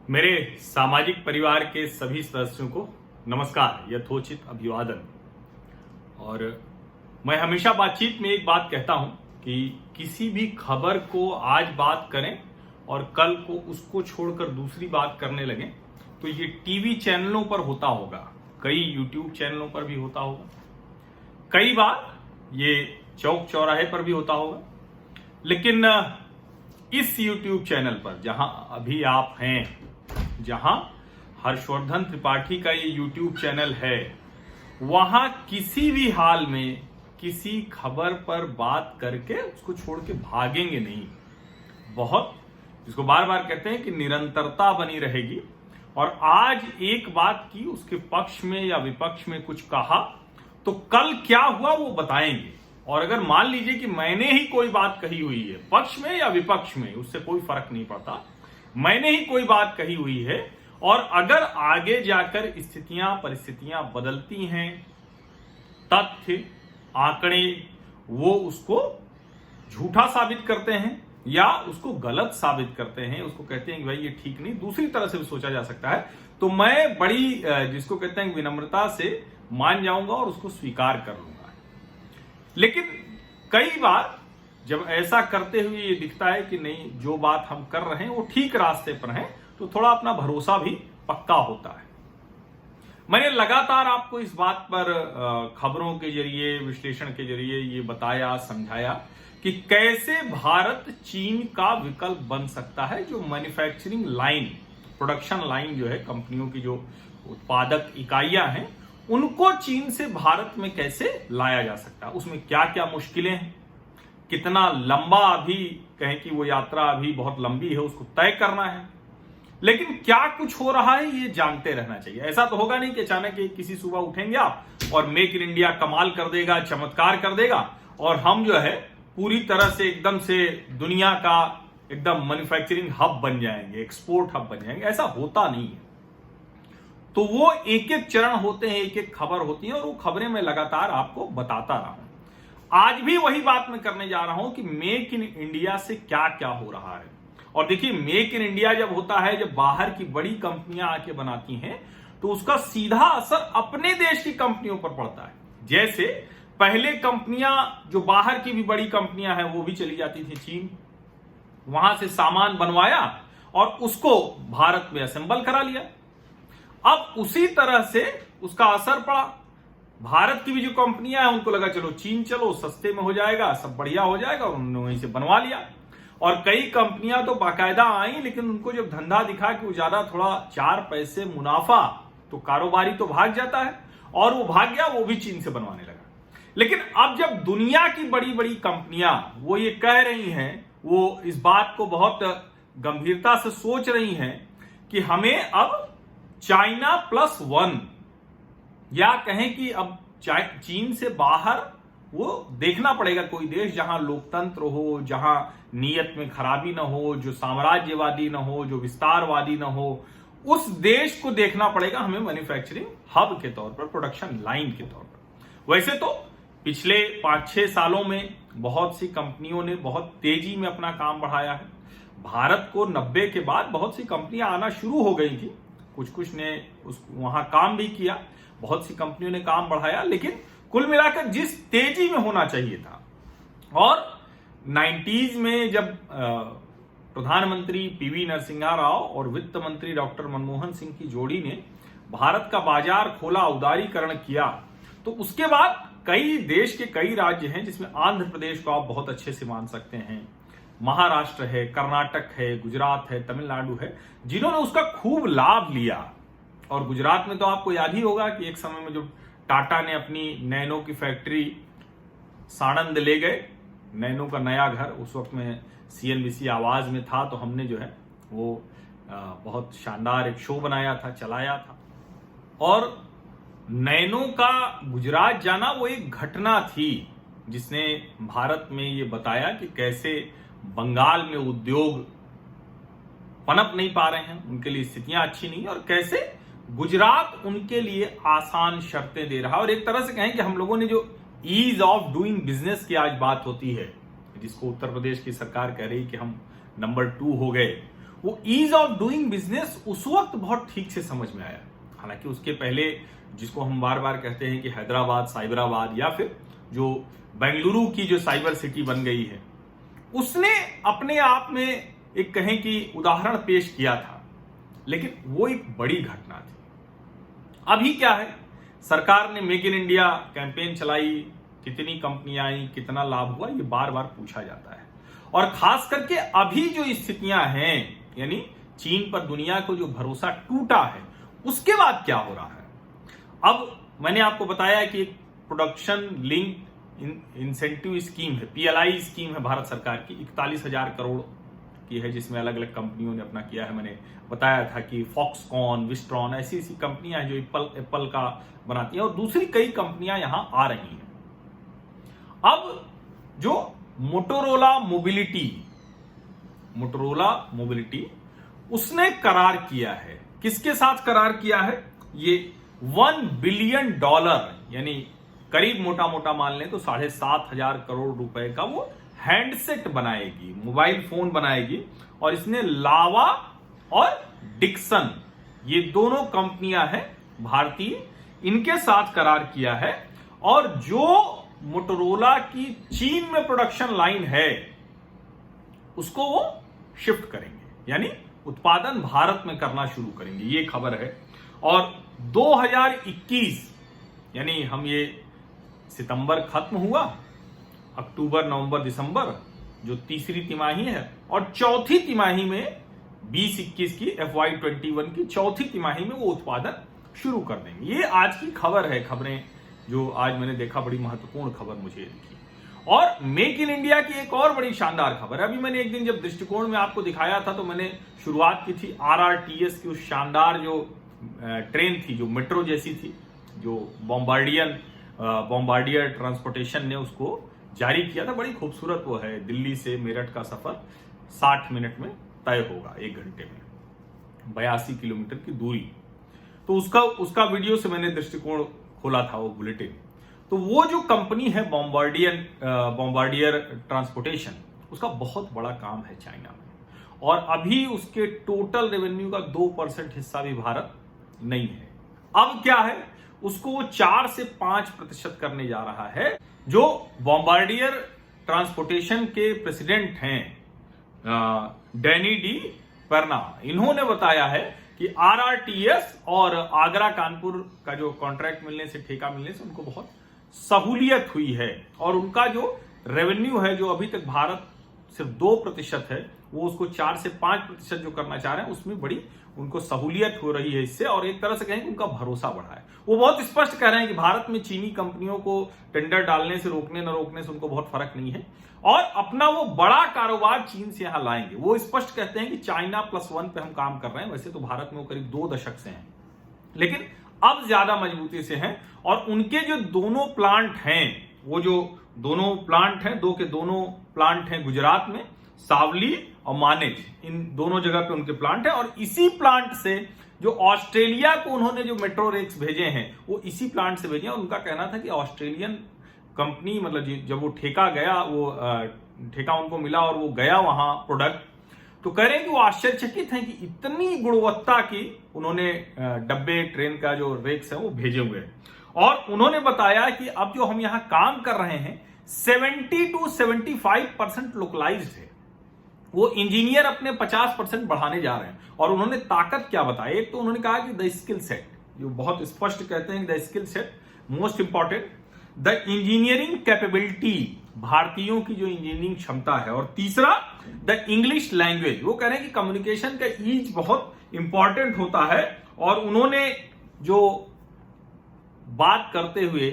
मेरे सामाजिक परिवार के सभी सदस्यों को नमस्कार, यथोचित अभिवादन। और मैं हमेशा बातचीत में एक बात कहता हूं कि किसी भी खबर को आज बात करें और कल को उसको छोड़कर दूसरी बात करने लगें तो ये टीवी चैनलों पर होता होगा, कई यूट्यूब चैनलों पर भी होता होगा, कई बार ये चौक चौराहे पर भी होता होगा। लेकिन इस यूट्यूब चैनल पर जहां अभी आप हैं, जहां हर्षवर्धन त्रिपाठी का ये यूट्यूब चैनल है, वहां किसी भी हाल में किसी खबर पर बात करके उसको छोड़ के भागेंगे नहीं। बहुत, जिसको बार बार कहते हैं कि निरंतरता बनी रहेगी। और आज एक बात की, उसके पक्ष में या विपक्ष में कुछ कहा तो कल क्या हुआ वो बताएंगे। और अगर मान लीजिए कि मैंने ही कोई बात कही हुई है, पक्ष में या विपक्ष में, उससे कोई फर्क नहीं पड़ता, मैंने ही कोई बात कही हुई है और अगर आगे जाकर स्थितियां परिस्थितियां बदलती हैं, तथ्य आंकड़े वो उसको झूठा साबित करते हैं या उसको गलत साबित करते हैं, उसको कहते हैं कि भाई ये ठीक नहीं, दूसरी तरह से भी सोचा जा सकता है, तो मैं बड़ी जिसको कहते हैं विनम्रता से मान जाऊंगा और उसको स्वीकार कर लूंगा। लेकिन कई बार जब ऐसा करते हुए ये दिखता है कि नहीं, जो बात हम कर रहे हैं वो ठीक रास्ते पर है, तो थोड़ा अपना भरोसा भी पक्का होता है। मैंने लगातार आपको इस बात पर खबरों के जरिए, विश्लेषण के जरिए ये बताया, समझाया कि कैसे भारत चीन का विकल्प बन सकता है। जो मैन्युफैक्चरिंग लाइन, प्रोडक्शन लाइन जो है, कंपनियों की जो उत्पादक इकाइयां हैं, उनको चीन से भारत में कैसे लाया जा सकता है, उसमें क्या क्या मुश्किलें हैं, कितना लंबा, अभी कहें कि वो यात्रा अभी बहुत लंबी है, उसको तय करना है। लेकिन क्या कुछ हो रहा है ये जानते रहना चाहिए। ऐसा तो होगा नहीं कि अचानक किसी सुबह उठेंगे आप और मेक इन इंडिया कमाल कर देगा, चमत्कार कर देगा और हम जो है पूरी तरह से एकदम से दुनिया का एकदम मैन्युफैक्चरिंग हब बन जाएंगे, एक्सपोर्ट हब बन जाएंगे। ऐसा होता नहीं है। तो वो एक एक चरण होते हैं, एक एक खबर होती है और वो खबरें मैं लगातार आपको बताता रहा हूं। आज भी वही बात मैं करने जा रहा हूं कि मेक इन इंडिया से क्या क्या हो रहा है। और देखिए, मेक इन इंडिया जब होता है, जब बाहर की बड़ी कंपनियां आके बनाती हैं, तो उसका सीधा असर अपने देश की कंपनियों पर पड़ता है। जैसे पहले कंपनियां, जो बाहर की भी बड़ी कंपनियां हैं, वो भी चली जाती थी चीन, वहां से सामान बनवाया और उसको भारत में असेंबल करा लिया। अब उसी तरह से उसका असर पड़ा। भारत की भी जो कंपनियां हैं, उनको लगा चलो चीन चलो, सस्ते में हो जाएगा, सब बढ़िया हो जाएगा, और उन्होंने वहीं से बनवा लिया। और कई कंपनियां तो बाकायदा आई, लेकिन उनको जब धंधा दिखा कि वो ज्यादा थोड़ा 4 पैसे मुनाफा, तो कारोबारी तो भाग जाता है, और वो भाग गया, वो भी चीन से बनवाने लगा। लेकिन अब जब दुनिया की बड़ी बड़ी कंपनियां वो ये कह रही हैं, वो इस बात को बहुत गंभीरता से सोच रही हैं कि हमें अब चाइना +1, या कहें कि अब चीन से बाहर वो देखना पड़ेगा कोई देश जहां लोकतंत्र हो, जहां नीयत में खराबी ना हो, जो साम्राज्यवादी ना हो, जो विस्तारवादी ना हो, उस देश को देखना पड़ेगा हमें मैन्युफैक्चरिंग हब के तौर पर, प्रोडक्शन लाइन के तौर पर। वैसे तो पिछले 5-6 सालों में बहुत सी कंपनियों ने बहुत तेजी में अपना काम बढ़ाया है। भारत को 90 के बाद बहुत सी कंपनियां आना शुरू हो गई थी, कुछ ने वहां काम भी किया, बहुत सी कंपनियों ने काम बढ़ाया, लेकिन कुल मिलाकर जिस तेजी में होना चाहिए था। और 90s में जब प्रधानमंत्री पीवी नरसिम्हा राव और वित्त मंत्री डॉक्टर मनमोहन सिंह की जोड़ी ने भारत का बाजार खोला, उदारीकरण किया, तो उसके बाद कई देश के कई राज्य हैं, जिसमें आंध्र प्रदेश को आप बहुत अच्छे से मान सकते हैं, महाराष्ट्र है, कर्नाटक है, गुजरात है, तमिलनाडु है, जिन्होंने उसका खूब लाभ लिया। और गुजरात में तो आपको याद ही होगा कि एक समय में जो टाटा ने अपनी नैनो की फैक्ट्री साणंद ले गए, नैनो का नया घर, उस वक्त में CNBC आवाज में था, तो हमने जो है वो बहुत शानदार एक शो बनाया था, चलाया था। और नैनो का गुजरात जाना वो एक घटना थी जिसने भारत में ये बताया कि कैसे बंगाल में उद्योग पनप नहीं पा रहे हैं, उनके लिए स्थितियां अच्छी नहीं, और कैसे गुजरात उनके लिए आसान शर्तें दे रहा है। और एक तरह से कहें कि हम लोगों ने जो ईज ऑफ डूइंग बिजनेस की आज बात होती है, जिसको उत्तर प्रदेश की सरकार कह रही कि हम नंबर 2 हो गए, वो ईज ऑफ डूइंग बिजनेस उस वक्त बहुत ठीक से समझ में आया। हालांकि उसके पहले जिसको हम बार बार कहते हैं कि हैदराबाद साइबराबाद या फिर जो बेंगलुरु की जो साइबर सिटी बन गई है, उसने अपने आप में एक कहें कि उदाहरण पेश किया था, लेकिन वो एक बड़ी घटना थी। अभी क्या है, सरकार ने मेक इन इंडिया कैंपेन चलाई, कितनी कंपनियां आई, कितना लाभ हुआ, ये बार बार पूछा जाता है। और खास करके अभी जो स्थितियां हैं, यानी चीन पर दुनिया को जो भरोसा टूटा है, उसके बाद क्या हो रहा है। अब मैंने आपको बताया कि एक प्रोडक्शन लिंक इंसेंटिव स्कीम है, पीएलआई स्कीम है भारत सरकार की, 41,000 करोड़ की है, जिसमें अलग अलग कंपनियों ने अपना किया है। मैंने बताया था कि फॉक्सकॉन, विस्ट्रॉन, ऐसी ऐसी कंपनियां हैं जो एप्पल का बनाती हैं, और दूसरी कई कंपनियां यहां आ रही हैं। अब जो मोटोरोला मोबिलिटी उसने करार किया है, किसके साथ करार किया है, ये $1 बिलियन यानी करीब मोटा मोटा मान लें तो 7,500 करोड़ रुपए का वो हैंडसेट बनाएगी, मोबाइल फोन बनाएगी। और इसने लावा और डिक्सन, ये दोनों कंपनियां हैं भारतीय, इनके साथ करार किया है। और जो मोटोरोला की चीन में प्रोडक्शन लाइन है, उसको वो शिफ्ट करेंगे, यानी उत्पादन भारत में करना शुरू करेंगे, ये खबर है। और 2021 यानी हम ये सितंबर खत्म हुआ, अक्टूबर नवंबर दिसंबर जो तीसरी तिमाही है, और चौथी तिमाही में 2021 की FY21 की चौथी तिमाही में वो उत्पादन शुरू कर देंगे। ये आज की खबर है, खबरें जो आज मैंने देखा, बड़ी महत्वपूर्ण खबर मुझे लिखी। और मेक इन इंडिया की एक और बड़ी शानदार खबर है। अभी मैंने एक दिन जब दृष्टिकोण में आपको दिखाया था, तो मैंने शुरुआत की थी RRTS की उस शानदार जो ट्रेन थी, जो मेट्रो जैसी थी, जो बॉम्बार्डियर ट्रांसपोर्टेशन ने उसको जारी किया था। बड़ी खूबसूरत वो है, दिल्ली से मेरठ का सफर 60 मिनट में तय होगा, 1 घंटे में, 82 किलोमीटर की दूरी। तो उसका वीडियो से मैंने दृष्टिकोण खोला था, वो बुलेटिन। तो वो जो कंपनी है बॉम्बार्डियर ट्रांसपोर्टेशन, उसका बहुत बड़ा काम है चाइना में, और अभी उसके टोटल रेवेन्यू का 2% हिस्सा भी भारत नहीं है। अब क्या है, उसको वो 4 से 5% करने जा रहा है। जो बॉम्बार्डियर ट्रांसपोर्टेशन के प्रेसिडेंट हैं डैनी डी परना, इन्होंने बताया है कि RRTS और आगरा कानपुर का जो कॉन्ट्रैक्ट मिलने से, ठेका मिलने से उनको बहुत सहूलियत हुई है, और उनका जो रेवेन्यू है, जो अभी तक भारत सिर्फ 2% है, वो उसको 4 से 5% जो करना चाह रहे हैं, उसमें बड़ी उनको सहूलियत हो रही है इससे। और एक तरह से कहें कि उनका भरोसा बढ़ा है। वो बहुत स्पष्ट कह रहे हैं कि भारत में चीनी कंपनियों को टेंडर डालने से, रोकने न रोकने से उनको बहुत फर्क नहीं है, और अपना वो बड़ा कारोबार चीन से यहां लाएंगे। वो स्पष्ट कहते हैं कि चाइना +1 पे हम काम कर रहे हैं। वैसे तो भारत में वो करीब 2 दशक से हैं, लेकिन अब ज्यादा मजबूती से हैं। और उनके जो दोनों प्लांट हैं, वो जो दोनों प्लांट हैं, 2 के दोनों प्लांट हैं गुजरात में, सावली और मानेज, इन दोनों जगह पे उनके प्लांट है। और इसी प्लांट से जो ऑस्ट्रेलिया को उन्होंने जो मेट्रो रेक्स भेजे हैं, वो इसी प्लांट से भेजे हैं। उनका कहना था कि ऑस्ट्रेलियन कंपनी, मतलब जब वो ठेका गया, वो ठेका उनको मिला और वो गया वहां प्रोडक्ट, तो कह रहे हैं कि वो आश्चर्यचकित हैं कि इतनी गुणवत्ता की उन्होंने डब्बे, ट्रेन का जो रेक्स है वो भेजे हुए हैं। और उन्होंने बताया कि अब जो हम यहां काम कर रहे हैं, 70 to 75% लोकलाइज्ड है। वो इंजीनियर अपने 50% बढ़ाने जा रहे हैं। और उन्होंने ताकत क्या बताई, एक तो उन्होंने कहा कि द स्किल सेट, जो बहुत स्पष्ट कहते हैं, the skill set most important, the engineering capability, भारतीयों की जो इंजीनियरिंग क्षमता है। और तीसरा द इंग्लिश लैंग्वेज, वो कह रहे हैं कि कम्युनिकेशन का ईज बहुत इंपॉर्टेंट होता है। और उन्होंने जो बात करते हुए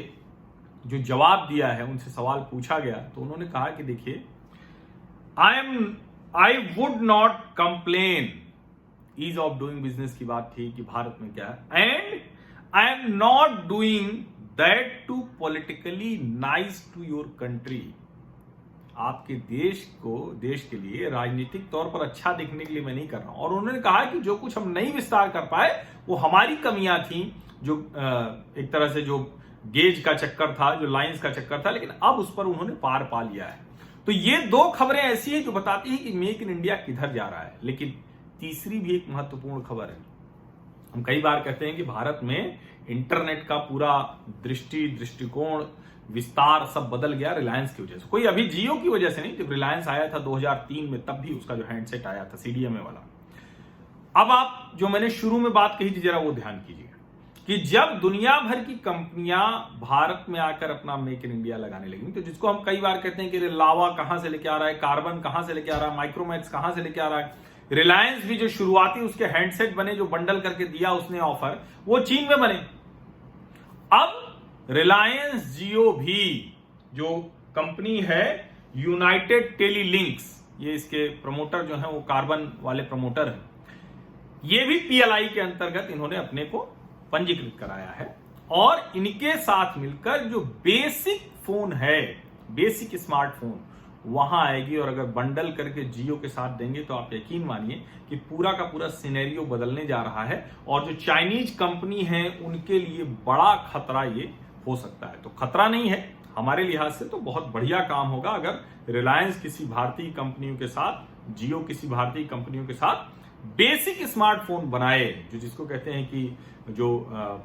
जो जवाब दिया है, उनसे सवाल पूछा गया, तो उन्होंने कहा कि देखिए, I would not complain, ease of doing business की बात थी कि भारत में क्या है, and I am not doing that too politically nice to your country. आपके देश के लिए राजनीतिक तौर पर अच्छा दिखने के लिए मैं नहीं कर रहा हूं। और उन्होंने कहा कि जो कुछ हम नहीं विस्तार कर पाए, वो हमारी कमियां थी, जो एक तरह से जो गेज का चक्कर था, जो लाइंस का चक्कर था, लेकिन अब उस पर उन्होंने पार पा लिया है। तो ये 2 खबरें ऐसी हैं जो बताती हैं कि मेक इन इंडिया किधर जा रहा है। लेकिन तीसरी भी एक महत्वपूर्ण खबर है। हम कई बार कहते हैं कि भारत में इंटरनेट का पूरा दृष्टिकोण विस्तार सब बदल गया रिलायंस की वजह से। कोई अभी जियो की वजह से नहीं, जब रिलायंस आया था 2003 में तब भी उसका जो हैंडसेट आया था सीडीएमए वाला। अब आप जो मैंने शुरू में बात कही थी जरा वो ध्यान कीजिए कि जब दुनिया भर की कंपनियां भारत में आकर अपना मेक इन इंडिया लगाने लगी, तो जिसको हम कई बार कहते हैं कि लावा कहां से लेके आ रहा है, कार्बन कहां से लेके आ रहा है, माइक्रोमैक्स कहां से लेके आ रहा है, रिलायंस भी जो शुरुआती उसके हैंडसेट बने जो बंडल करके दिया उसने ऑफर, वो चीन में बने। अब रिलायंस जियो भी जो कंपनी है यूनाइटेड टेलीलिंक्स, ये इसके प्रमोटर जो है वो कार्बन वाले प्रमोटर हैं, ये भी पीएलआई के अंतर्गत इन्होंने अपने को पंजीकृत कराया है। और इनके साथ मिलकर जो बेसिक फोन है, बेसिक स्मार्टफोन वहां आएगी। और अगर बंडल करके जियो के साथ देंगे तो आप यकीन मानिए कि पूरा का पूरा सिनेरियो बदलने जा रहा है। और जो चाइनीज कंपनी है उनके लिए बड़ा खतरा ये हो सकता है। तो खतरा नहीं है हमारे लिहाज से, तो बहुत बढ़िया काम होगा अगर रिलायंस किसी भारतीय कंपनियों के साथ, जियो किसी भारतीय कंपनियों के साथ बेसिक स्मार्टफोन बनाए, जो जिसको कहते हैं कि जो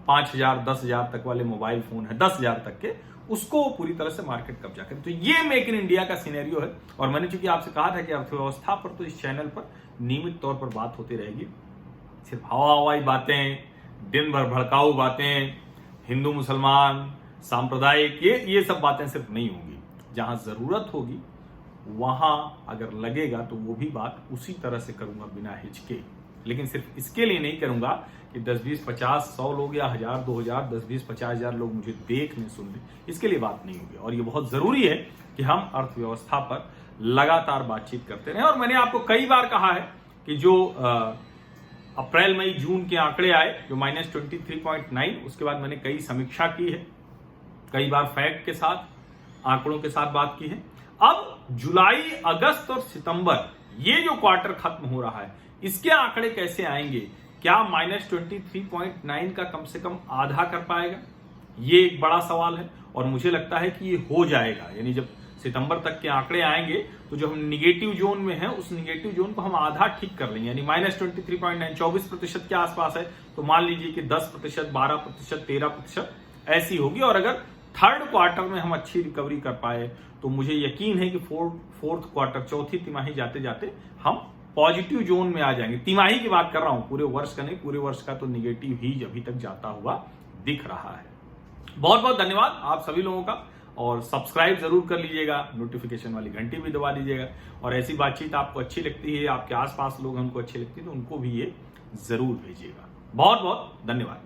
5,000 10,000 तक वाले मोबाइल फोन है, 10,000 तक के, उसको पूरी तरह से मार्केट कब्जा करें। तो ये मेक इन इंडिया का सिनेरियो है। और मैंने चूंकि आपसे कहा था कि अर्थव्यवस्था पर तो इस चैनल पर नियमित तौर पर बात होती रहेगी। सिर्फ हवाई बातें, दिन भर भड़काऊ बातें, हिंदू मुसलमान सांप्रदायिक, ये सब बातें सिर्फ नहीं होंगी। जहां जरूरत होगी वहां अगर लगेगा तो वो भी बात उसी तरह से करूंगा बिना हिचके। लेकिन सिर्फ इसके लिए नहीं करूंगा कि 10 20 50 100 लोग या 1000 2000 10 20 50,000 लोग मुझे देखने सुनने, इसके लिए बात नहीं होगी। और ये बहुत जरूरी है कि हम अर्थव्यवस्था पर लगातार बातचीत करते रहें। और मैंने आपको कई बार कहा है कि जो अप्रैल मई जून के आंकड़े आए जो -23.9, उसके बाद मैंने कई समीक्षा की है, कई बार फैक्ट के साथ आंकड़ों के साथ बात की है। अब जुलाई, अगस्त और सितंबर, ये जो क्वार्टर खत्म हो रहा है, इसके आंकड़े कैसे आएंगे? क्या -23.9 का कम से कम आधा कर पाएगा? ये एक बड़ा सवाल है। और मुझे लगता है कि ये हो जाएगा। यानी जब सितंबर तक के आंकड़े आएंगे तो जो हम निगेटिव जोन में हैं उस निगेटिव जोन को हम आधा ठीक कर लेंगे। यानी -23.9 24% के आसपास है, तो मान लीजिए कि 10%, 12%, 13% ऐसी होगी। और अगर थर्ड क्वार्टर में हम अच्छी रिकवरी कर पाए तो मुझे यकीन है कि फोर्थ क्वार्टर, चौथी तिमाही जाते जाते हम पॉजिटिव जोन में आ जाएंगे। तिमाही की बात कर रहा हूं, पूरे वर्ष का नहीं। पूरे वर्ष का तो निगेटिव ही अभी तक जाता हुआ दिख रहा है। बहुत बहुत धन्यवाद आप सभी लोगों का। और सब्सक्राइब जरूर कर लीजिएगा, नोटिफिकेशन वाली घंटी भी दबा दीजिएगा। और ऐसी बातचीत आपको अच्छी लगती है, आपके आसपास लोग हमको अच्छी लगती है, तो उनको भी ये जरूर भेजिएगा। बहुत बहुत धन्यवाद।